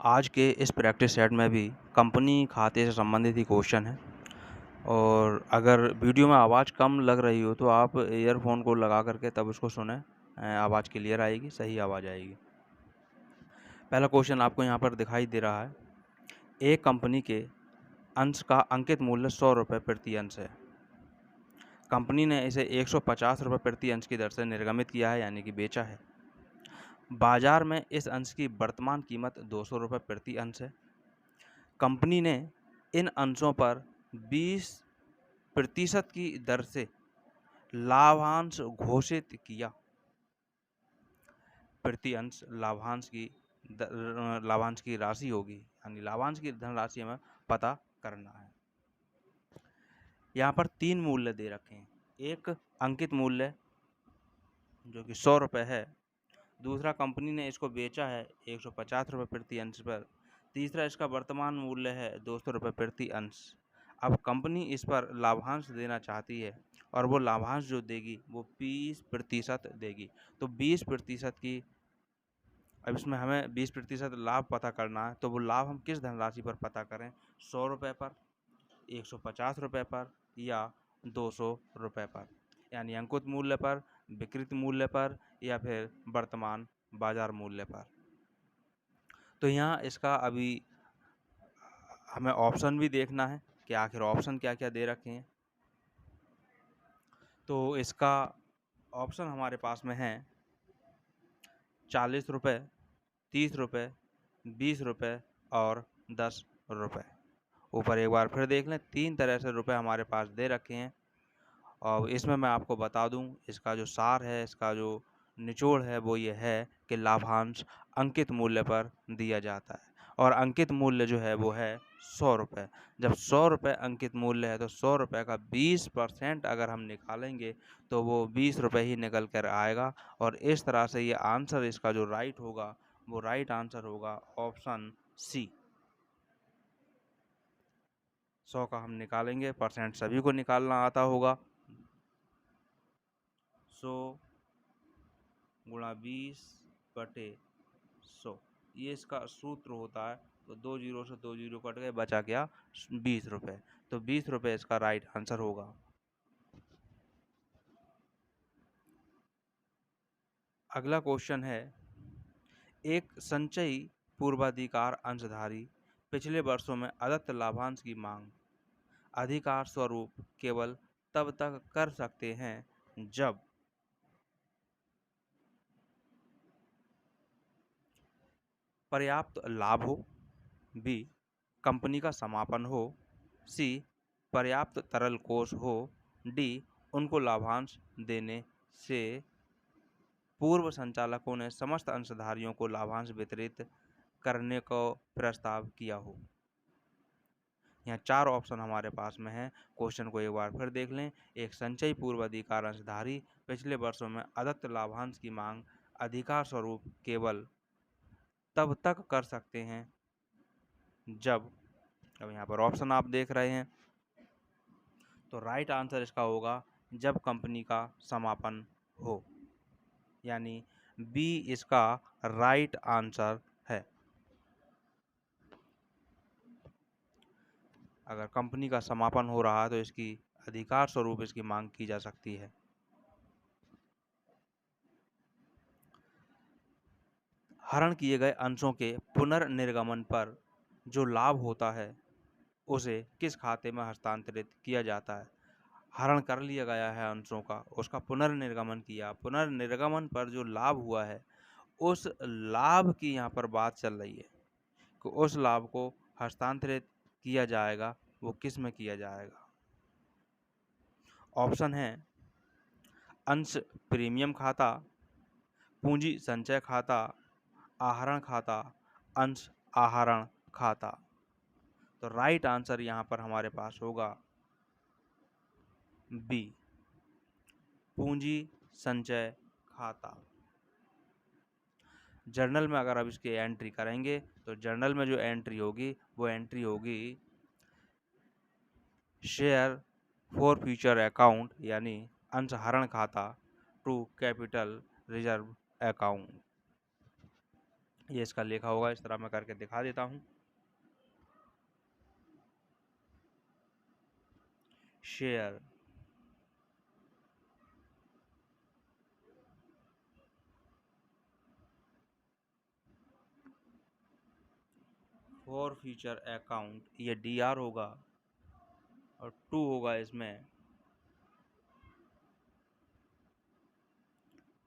आज के इस प्रैक्टिस सेट में भी कंपनी खाते से संबंधित ही क्वेश्चन है। और अगर वीडियो में आवाज़ कम लग रही हो तो आप ईयरफोन को लगा करके तब उसको सुने, आवाज़ क्लियर आएगी, सही आवाज़ आएगी। पहला क्वेश्चन आपको यहाँ पर दिखाई दे रहा है। एक कंपनी के अंश का अंकित मूल्य 100 रुपये प्रति अंश है। कंपनी ने इसे 150 रुपये प्रति अंश की दर से निर्गमित किया है, यानी कि बेचा है। बाजार में इस अंश की वर्तमान कीमत 200 रुपये प्रति अंश है। कंपनी ने इन अंशों पर 20% की दर से लाभांश घोषित किया। प्रति अंश लाभांश की राशि होगी, यानी लाभांश की धनराशि हमें पता करना है। यहाँ पर 3 मूल्य दे रखे हैं। एक अंकित मूल्य जो कि 100 रुपये है। दूसरा, कंपनी ने इसको बेचा है 150 रुपये प्रति अंश पर। तीसरा, इसका वर्तमान मूल्य है 200 रुपये प्रति अंश। अब कंपनी इस पर लाभांश देना चाहती है और वो लाभांश जो देगी वो 20% देगी। तो 20% की, अब इसमें हमें 20% लाभ पता करना है। तो वो लाभ हम किस धनराशि पर पता करें? 100 रुपये पर, 150 रुपये पर या 200 रुपये पर, यानी अंकित मूल्य पर, विक्रय मूल्य पर या फिर वर्तमान बाजार मूल्य पर। तो यहाँ इसका अभी हमें ऑप्शन भी देखना है कि आखिर ऑप्शन क्या क्या दे रखे हैं। तो इसका ऑप्शन हमारे पास में है 40 रुपये, 30 रुपये, 20 रुपये और 10 रुपये। ऊपर एक बार फिर देख लें, 3 तरह से रुपये हमारे पास दे रखे हैं। और इसमें मैं आपको बता दूं, इसका जो सार है, इसका जो निचोड़ है वो ये है कि लाभांश अंकित मूल्य पर दिया जाता है और अंकित मूल्य जो है वो है 100 रुपये। जब 100 रुपये अंकित मूल्य है तो 100 रुपये का 20% अगर हम निकालेंगे तो वो 20 रुपये ही निकल कर आएगा। और इस तरह से ये आंसर, इसका जो राइट होगा वो राइट आंसर होगा ऑप्शन सी। 100 का हम निकालेंगे, परसेंट सभी को निकालना आता होगा। 100 गुणा 20/100, ये इसका सूत्र होता है। तो 2 जीरो से 2 जीरो कट गए, बचा गया 20 रुपये। तो 20 रुपये इसका राइट आंसर होगा। अगला क्वेश्चन है, एक संचयी पूर्वाधिकार अंशधारी पिछले वर्षों में अदत्त लाभांश की मांग अधिकार स्वरूप केवल तब तक कर सकते हैं जब पर्याप्त लाभ हो, बी कंपनी का समापन हो, सी पर्याप्त तरल कोष हो, डी उनको लाभांश देने से पूर्व संचालकों ने समस्त अंशधारियों को लाभांश वितरित करने को प्रस्ताव किया हो। यहाँ 4 ऑप्शन हमारे पास में है। क्वेश्चन को एक बार फिर देख लें। एक संचयी पूर्वाधिकार अंशधारी पिछले वर्षों में अदत्त लाभांश की मांग अधिकार स्वरूप केवल तब तक कर सकते हैं जब, अब यहाँ पर ऑप्शन आप देख रहे हैं, तो राइट आंसर इसका होगा जब कंपनी का समापन हो, यानी बी इसका राइट आंसर है। अगर कंपनी का समापन हो रहा है तो इसकी अधिकार स्वरूप इसकी मांग की जा सकती है। हरण किए गए अंशों के पुनर्निर्गमन पर जो लाभ होता है उसे किस खाते में हस्तांतरित किया जाता है? हरण कर लिया गया है अंशों का, उसका पुनर्निर्गमन किया, पुनर्निर्गमन पर जो लाभ हुआ है उस लाभ की यहाँ पर बात चल रही है कि उस लाभ को हस्तांतरित किया जाएगा, वो किस में किया जाएगा? ऑप्शन है अंश प्रीमियम खाता, पूंजी संचय खाता, आहरण खाता, अंश आहरण खाता। तो राइट आंसर यहाँ पर हमारे पास होगा बी पूंजी संचय खाता। जर्नल में अगर अब इसकी एंट्री करेंगे तो जर्नल में जो एंट्री होगी वो एंट्री होगी शेयर फॉर फ्यूचर अकाउंट, यानी अंशहरण खाता टू कैपिटल रिजर्व अकाउंट। ये इसका लेखा होगा। इस तरह मैं करके दिखा देता हूँ। शेयर फॉर फ्यूचर अकाउंट, ये DR होगा, और 2 होगा इसमें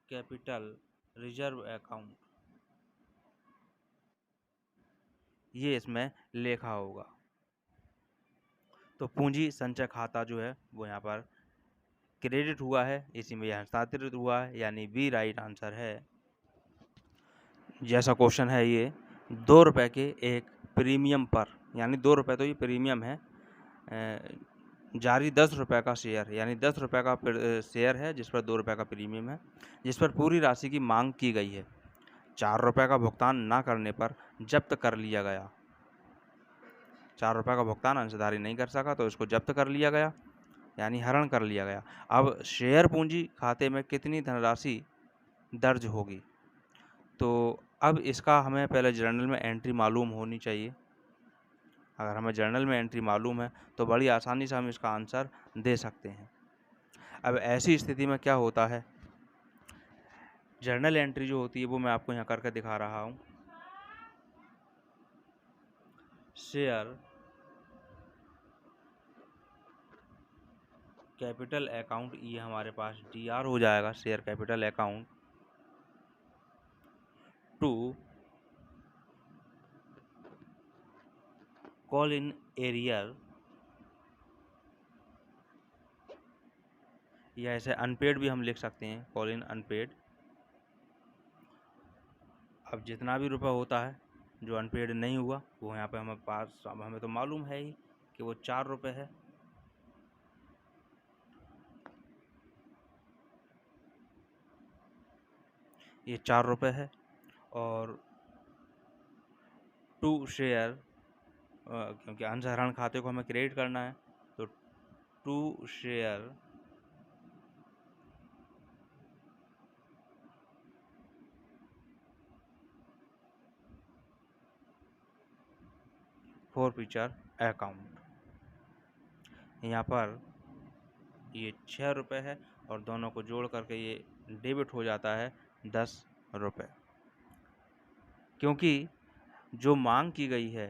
कैपिटल रिजर्व अकाउंट, ये इसमें लेखा होगा। तो पूंजी संचय खाता जो है वो यहाँ पर क्रेडिट हुआ है, इसी में यह हस्तांतरित हुआ है, यानी बी राइट आंसर है। जैसा क्वेश्चन है ये, 2 रुपये के एक प्रीमियम पर, यानी 2 रुपये तो ये प्रीमियम है, जारी 10 रुपये का शेयर, यानी 10 रुपये का शेयर है जिस पर 2 रुपये का प्रीमियम है, जिस पर पूरी राशि की मांग की गई है। 4 रुपये का भुगतान ना करने पर जब्त कर लिया गया। 4 रुपये का भुगतान अंशधारी नहीं कर सका तो इसको जब्त कर लिया गया, यानी हरण कर लिया गया। अब शेयर पूंजी खाते में कितनी धनराशि दर्ज होगी? तो अब इसका हमें पहले जर्नल में एंट्री मालूम होनी चाहिए। अगर हमें जर्नल में एंट्री मालूम है तो बड़ी आसानी से हम इसका आंसर दे सकते हैं। अब ऐसी स्थिति में क्या होता है, जर्नल एंट्री जो होती है वो मैं आपको यहाँ करके दिखा रहा हूँ। शेयर कैपिटल अकाउंट, ये हमारे पास DR हो जाएगा, share capital account to call in arrear, या ऐसे अनपेड भी हम लिख सकते हैं, कॉल इन अनपेड। अब जितना भी रुपया होता है जो अनपेड नहीं हुआ वो यहाँ पे हमें पास, हमें तो मालूम है ही कि वो 4 रुपये है। ये 4 रुपये है, और टू शेयर, क्योंकि अंशहरण खाते को हमें क्रेडिट करना है, तो to share forfeiture account, यहाँ पर ये 6 रुपये है, और दोनों को जोड़ करके ये डेबिट हो जाता है 10 रुपये, क्योंकि जो मांग की गई है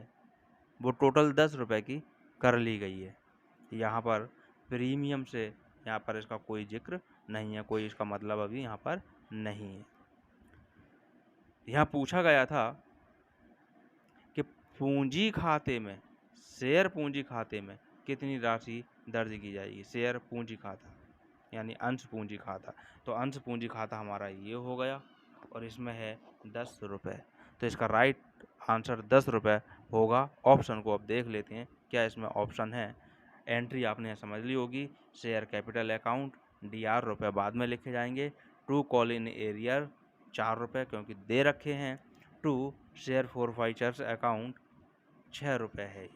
वो टोटल 10 रुपये की कर ली गई है। यहाँ पर प्रीमियम से यहाँ पर इसका कोई जिक्र नहीं है, कोई इसका मतलब अभी यहाँ पर नहीं है। यहाँ पूछा गया था कि पूंजी खाते में, शेयर पूंजी खाते में कितनी राशि दर्ज की जाएगी। शेयर पूंजी खाता यानी अंश पूंजी खाता, तो अंश पूंजी खाता हमारा ये हो गया, और इसमें है 10 रुपये, तो इसका राइट आंसर 10 रुपये होगा। ऑप्शन को अब देख लेते हैं क्या इसमें ऑप्शन है। एंट्री आपने समझ ली होगी, शेयर कैपिटल अकाउंट DR रुपये बाद में लिखे जाएंगे, टू कॉल इन एरियर 4 रुपये क्योंकि दे रखे हैं, to share forfeitures account 6 रुपये है,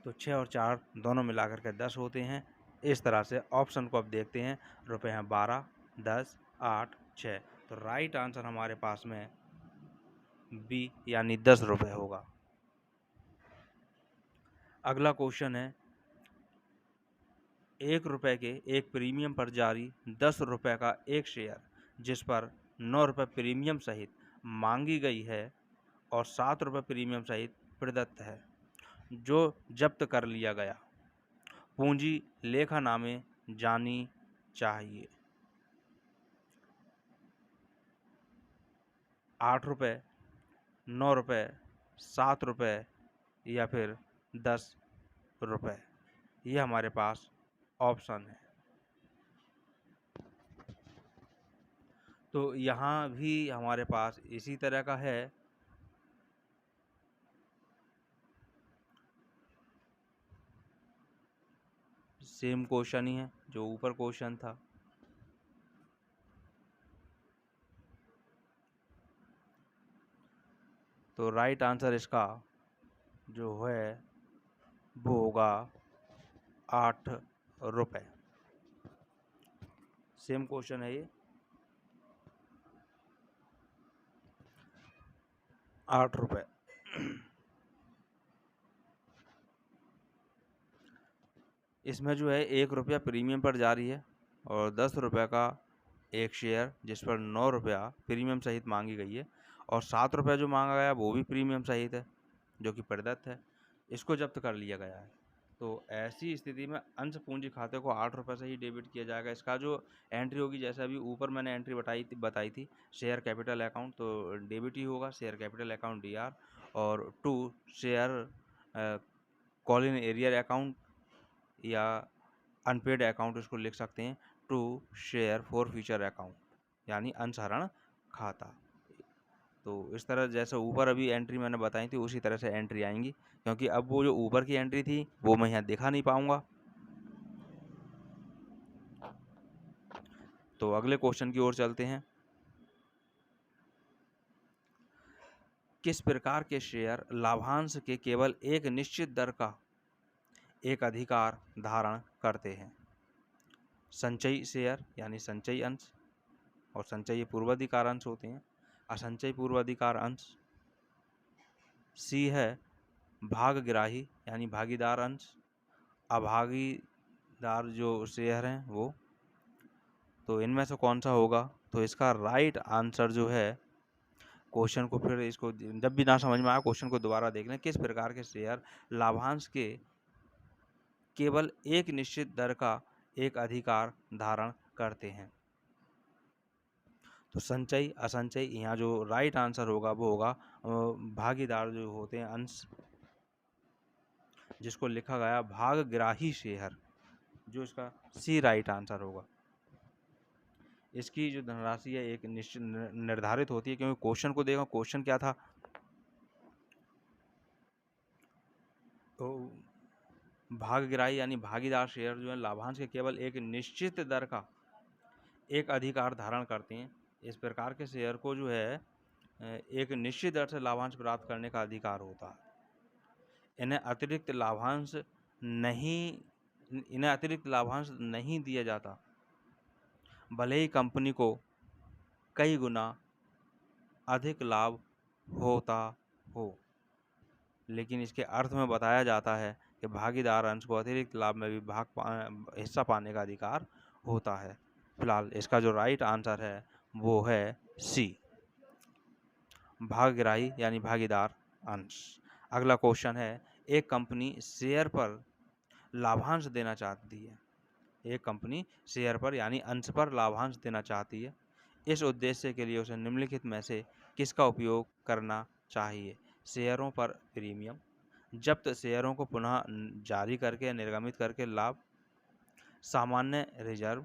तो 6 और 4 दोनों मिलाकर के 10 होते हैं। इस तरह से ऑप्शन को अब देखते हैं, रुपये हैं 12, 10, 8, 6, तो राइट आंसर हमारे पास में बी यानी 10 रुपये होगा। अगला क्वेश्चन है, 1 रुपये के एक प्रीमियम पर जारी 10 रुपये का एक शेयर जिस पर 9 रुपये प्रीमियम सहित मांगी गई है और 7 रुपये प्रीमियम सहित प्रदत्त है, जो जब्त कर लिया गया, पूंजी लेखा नामे जानी चाहिए। 8 रुपये, 9 रुपये, 7 रुपये या फिर 10 रुपये, ये हमारे पास ऑप्शन है। तो यहाँ भी हमारे पास इसी तरह का है, सेम क्वेश्चन ही है जो ऊपर क्वेश्चन था। तो राइट आंसर इसका जो है वो होगा 8 रुपये। सेम क्वेश्चन है ये। 8 रुपये। इसमें जो है 1 रुपया प्रीमियम पर जारी है और 10 रुपये का एक शेयर जिस पर 9 रुपया प्रीमियम सहित मांगी गई है और 7 रुपये जो मांगा गया वो भी प्रीमियम सहित है जो कि प्रदत्त है, इसको जब्त कर लिया गया है। तो ऐसी स्थिति में अंश पूंजी खाते को 8 रुपये से ही डेबिट किया जाएगा। इसका जो एंट्री होगी, जैसे अभी ऊपर मैंने एंट्री बताई थी शेयर कैपिटल अकाउंट, तो डेबिट ही होगा शेयर कैपिटल अकाउंट DR, और to share call in arrear account या अनपेड अकाउंट उसको लिख सकते हैं, to share forfeiture account, यानी अंशहरण खाता। तो इस तरह जैसे ऊपर अभी एंट्री मैंने बताई थी उसी तरह से एंट्री आएंगी, क्योंकि अब वो जो ऊपर की एंट्री थी वो मैं यहाँ दिखा नहीं पाऊंगा। तो अगले क्वेश्चन की ओर चलते हैं। किस प्रकार के शेयर लाभांश के केवल एक निश्चित दर का एक अधिकार धारण करते हैं? संचयी शेयर यानी संचयी अंश, और संचयी पूर्वाधिकार अंश होते हैं, असंचयी पूर्वाधिकार अंश। सी है भागग्राही यानी भागीदार अंश, अभागीदार जो शेयर हैं वो। तो इनमें से कौन सा होगा? तो इसका राइट आंसर जो है, क्वेश्चन को फिर इसको जब भी ना समझ में आया क्वेश्चन को दोबारा देख लें। किस प्रकार के शेयर लाभांश के केवल एक निश्चित दर का एक अधिकार धारण करते हैं? तो संचयी, असंचयी, यहाँ जो राइट आंसर होगा वो होगा भागीदार जो होते हैं अंश, जिसको लिखा गया भागग्राही शेयर, जो इसका सी राइट आंसर होगा। इसकी जो धनराशि है एक निश्चित निर्धारित होती है, क्योंकि क्वेश्चन को देखो, क्वेश्चन क्या था, तो भागग्राही यानी भागीदार शेयर जो है लाभांश के केवल एक निश्चित दर का एक अधिकार धारण करते हैं। इस प्रकार के शेयर को जो है एक निश्चित दर से लाभांश प्राप्त करने का अधिकार होता है। इन्हें अतिरिक्त लाभांश नहीं दिया जाता, भले ही कंपनी को कई गुना अधिक लाभ होता हो। लेकिन इसके अर्थ में बताया जाता है कि भागीदार अंश को अतिरिक्त लाभ में भी हिस्सा पाने का अधिकार होता है। फिलहाल इसका जो राइट आंसर है वो है सी, भागग्राही यानी भागीदार अंश। अगला क्वेश्चन है, एक कंपनी शेयर पर लाभांश देना चाहती है। एक कंपनी शेयर पर यानी अंश पर लाभांश देना चाहती है। इस उद्देश्य के लिए उसे निम्नलिखित में से किसका उपयोग करना चाहिए? शेयरों पर प्रीमियम, जब्त शेयरों को पुनः जारी करके निर्गमित करके लाभ, सामान्य रिजर्व,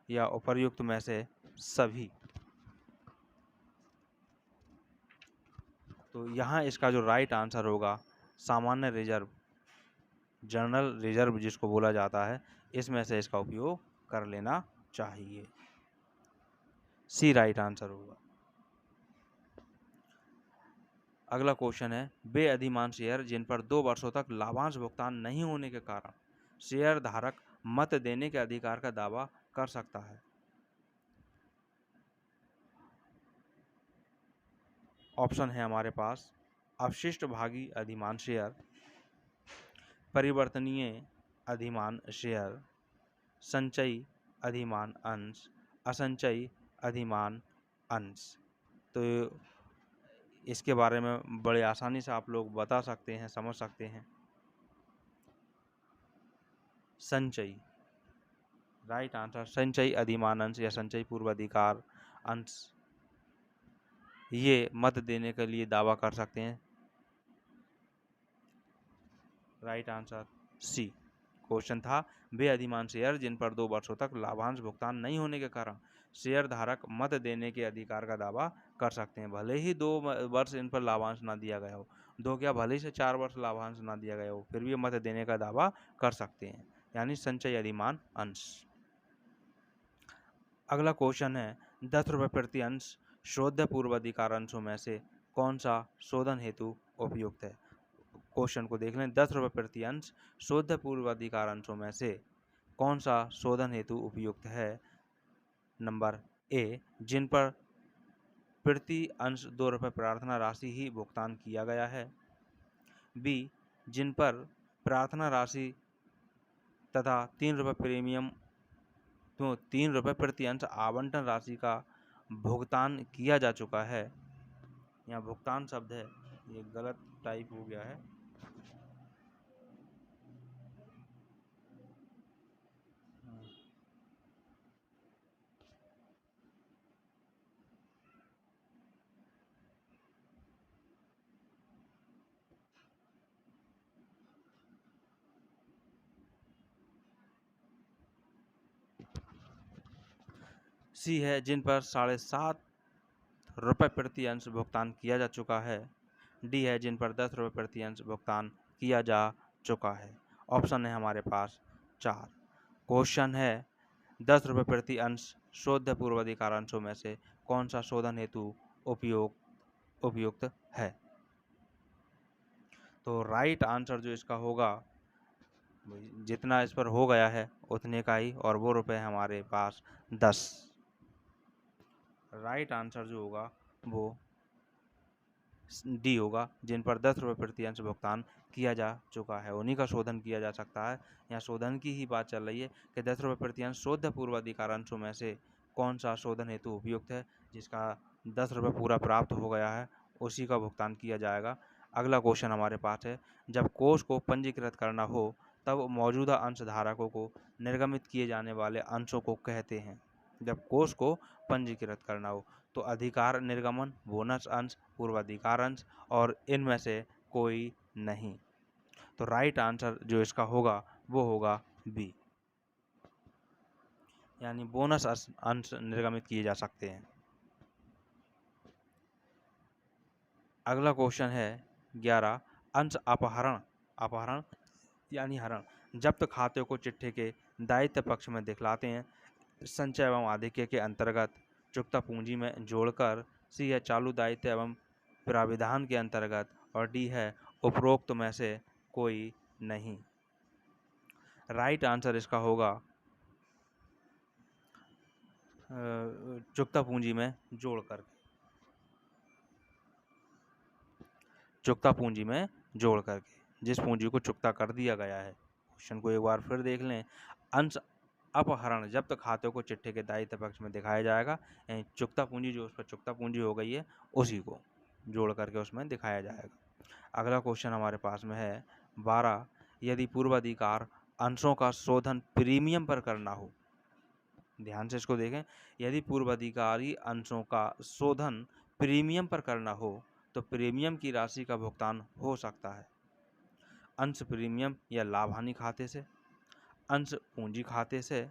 या उपर्युक्त में से सभी। तो यहाँ इसका जो राइट आंसर होगा सामान्य रिजर्व, जनरल रिजर्व जिसको बोला जाता है, इसमें से इसका उपयोग कर लेना चाहिए। सी राइट आंसर होगा। अगला क्वेश्चन है, वे अधिमान शेयर जिन पर 2 वर्षों तक लाभांश भुगतान नहीं होने के कारण शेयर धारक मत देने के अधिकार का दावा कर सकता है? ऑप्शन है हमारे पास अवशिष्ट भागी अधिमान शेयर, परिवर्तनीय अधिमान शेयर, संचयी अधिमान अंश, असंचयी अधिमान अंश। तो इसके बारे में बड़े आसानी से आप लोग बता सकते हैं, समझ सकते हैं। संचयी राइट आंसर, संचयी अधिमान अंश या संचयी पूर्वाधिकार अंश, ये मत देने के लिए दावा कर सकते हैं। Right answer C. क्वेश्चन था, वे अधिमान शेयर जिन पर 2 वर्षों तक लाभांश भुगतान नहीं होने के कारण शेयर धारक मत देने के अधिकार का दावा कर सकते हैं। भले ही 2 वर्ष इन पर लाभांश ना दिया गया हो, 2 क्या भले ही से 4 वर्ष लाभांश ना दिया गया हो, फिर भी मत देने का दावा कर सकते हैं, यानी संचयी अधिमान अंश। अगला क्वेश्चन है, 10 रुपये प्रति अंश शोध्य पूर्वाधिकार अंशों में से कौन सा शोधन हेतु उपयुक्त है? क्वेश्चन को देख लें, 10 रुपये प्रति अंश शोध्य पूर्वाधिकार अंशों में से कौन सा शोधन हेतु उपयुक्त है? नंबर ए, जिन पर प्रति अंश 2 रुपये प्रार्थना राशि ही भुगतान किया गया है। बी, जिन पर प्रार्थना राशि तथा 3 रुपये प्रीमियम तो 3 रुपये प्रति अंश आवंटन राशि का भुगतान किया जा चुका है। यहाँ भुगतान शब्द है, ये गलत टाइप हो गया है। सी है, जिन पर 7.5 रुपये प्रति अंश भुगतान किया जा चुका है। डी है, जिन पर 10 रुपये प्रति अंश भुगतान किया जा चुका है। ऑप्शन है हमारे पास 4। क्वेश्चन है 10 रुपये प्रति अंश शोध्य पूर्वाधिकार अंशों में से कौन सा शोधन हेतु उपयुक्त है। तो राइट आंसर जो इसका होगा, जितना इस पर हो गया है उतने का ही, और वो रुपए हमारे पास 10। राइट आंसर जो होगा वो डी होगा, जिन पर 10 रुपये प्रति अंश भुगतान किया जा चुका है उन्हीं का शोधन किया जा सकता है। यहाँ शोधन की ही बात चल रही है कि 10 रुपये प्रति अंश शोध्य पूर्वाधिकार अंशों में से कौन सा शोधन हेतु उपयुक्त है, जिसका 10 रुपये पूरा प्राप्त हो गया है उसी का भुगतान किया जाएगा। अगला क्वेश्चन हमारे पास है, जब कोष को पंजीकृत करना हो तब मौजूदा अंश धारकों को निर्गमित किए जाने वाले अंशों को कहते हैं। जब कोष को पंजीकृत करना हो तो अधिकार निर्गमन, बोनस अंश, पूर्वाधिकार अंश और इनमें से कोई नहीं। तो राइट आंसर जो इसका होगा वो होगा बी, यानी बोनस अंश निर्गमित किए जा सकते हैं। अगला क्वेश्चन है 11, अंश अपहरण यानी हरण जब्त खाते को चिट्ठे के दायित्व पक्ष में दिखलाते हैं। संचय एवं आधिक्य के अंतर्गत चुकता पूंजी में जोड़कर। सी है, चालू दायित्व एवं प्राविधान के अंतर्गत, और डी है, उपरोक्त में से कोई नहीं। राइट आंसर इसका होगा चुकता पूंजी में जोड़कर। चुकता पूंजी में जोड़ करके, जिस पूंजी को चुकता कर दिया गया है। क्वेश्चन को एक बार फिर देख लें। अंश अपहरण जब्त खातों को चिट्ठे के दायित्व पक्ष में दिखाया जाएगा, यानी चुकता पूंजी जो उस पर चुकता पूंजी हो गई है उसी को जोड़ करके उसमें दिखाया जाएगा। अगला क्वेश्चन हमारे पास में है 12, यदि पूर्वाधिकार अंशों का शोधन प्रीमियम पर करना हो। ध्यान से इसको देखें, यदि पूर्वाधिकारी अंशों का शोधन प्रीमियम पर करना हो तो प्रीमियम की राशि का भुगतान हो सकता है अंश प्रीमियम या लाभ हानि खाते से, अंश पूंजी खाते से,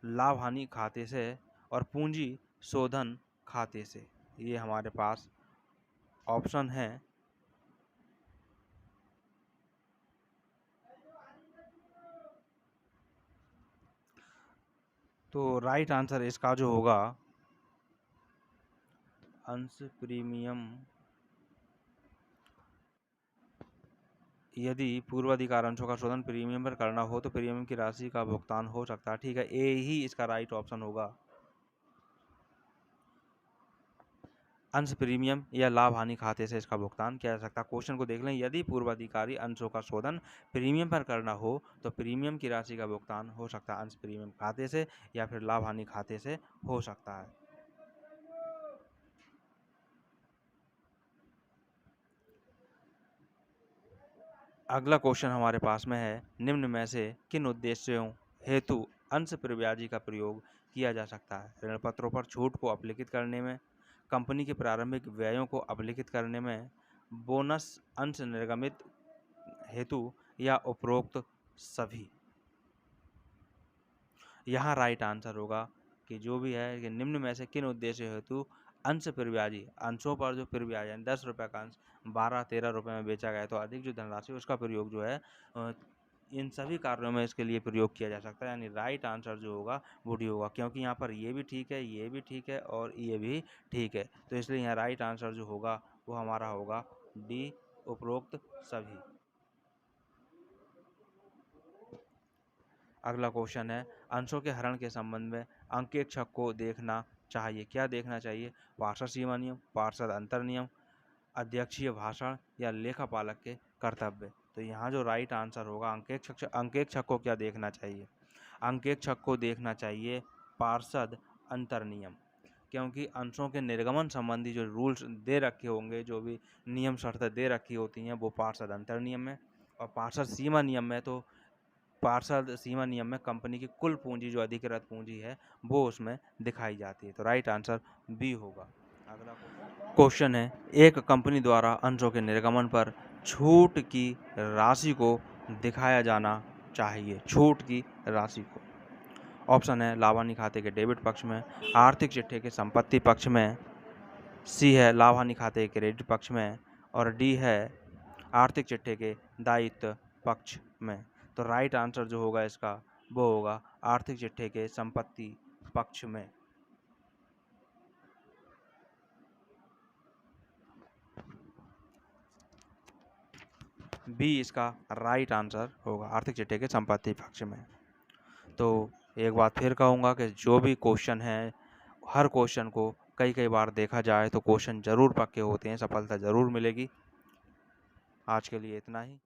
लाभ हानि खाते से और पूंजी शोधन खाते से। ये हमारे पास ऑप्शन है। तो राइट आंसर इसका जो होगा, अंश प्रीमियम, यदि पूर्वाधिकार अंशों का शोधन प्रीमियम पर करना हो तो प्रीमियम की राशि का भुगतान हो सकता है। ठीक है, ए ही इसका राइट ऑप्शन होगा। अंश प्रीमियम या लाभ हानि खाते से इसका भुगतान किया जा सकता है। क्वेश्चन को देख लें, यदि पूर्वाधिकारी अंशों का शोधन प्रीमियम पर करना हो तो प्रीमियम की राशि का भुगतान हो सकता है अंश प्रीमियम खाते से या फिर लाभ हानि खाते से हो सकता है। अगला क्वेश्चन हमारे पास में है, निम्न में से किन उद्देश्यों हेतु अंश प्रब्याजी का प्रयोग किया जा सकता है। ऋण पत्रों पर छूट को अपलिखित करने में, कंपनी के प्रारंभिक व्ययों को अपलिखित करने में, बोनस अंश निर्गमित हेतु या उपरोक्त सभी। यहाँ राइट आंसर होगा कि जो भी है कि निम्न में से किन उद्देश्य हेतु अंश प्रब्याजी, अंशों पर जो प्रब्याज है 10 रुपये का अंश 12-13 रुपये में बेचा गया तो अधिक जो धनराशि उसका प्रयोग जो है इन सभी कार्यों में इसके लिए प्रयोग किया जा सकता है। यानी राइट आंसर जो होगा वो डी होगा, क्योंकि यहाँ पर ये भी ठीक है, ये भी ठीक है और ये भी ठीक है, तो इसलिए यहाँ राइट आंसर जो होगा वो हमारा होगा डी, उपरोक्त सभी। अगला क्वेश्चन है, अंशों के हरण के संबंध में अंकेक्षक को देखना चाहिए। क्या देखना चाहिए? पार्षद सीमा नियम, पार्षद अंतर नियम, अध्यक्षीय भाषण या लेखापालक के कर्तव्य। तो यहाँ जो राइट आंसर होगा, अंकेक्षक को क्या देखना चाहिए? अंकेक्षक को देखना चाहिए पार्षद अंतर नियम, क्योंकि अंशों के निर्गमन संबंधी जो रूल्स दे रखे होंगे, जो भी नियम शर्तें दे रखी होती हैं, वो पार्षद अंतर नियम में। और पार्षद सीमा नियम में तो पार्षद सीमा नियम में कंपनी की कुल पूंजी, जो अधिकृत पूंजी है, वो उसमें दिखाई जाती है। तो राइट आंसर बी होगा। अगला क्वेश्चन है, एक कंपनी द्वारा अंशों के निर्गमन पर छूट की राशि को दिखाया जाना चाहिए। छूट की राशि को, ऑप्शन है लाभानी खाते के डेबिट पक्ष में, आर्थिक चिट्ठे के संपत्ति पक्ष में, सी है लाभानी खाते के क्रेडिट पक्ष में, और डी है आर्थिक चिट्ठे के दायित्व पक्ष में। तो राइट आंसर जो होगा इसका, वो होगा आर्थिक चिट्ठे के संपत्ति पक्ष में। बी इसका राइट आंसर होगा, आर्थिक चिट्ठे के संपत्ति पक्ष में। तो एक बात फिर कहूँगा कि जो भी क्वेश्चन है, हर क्वेश्चन को कई कई बार देखा जाए तो क्वेश्चन जरूर पक्के होते हैं, सफलता जरूर मिलेगी। आज के लिए इतना ही।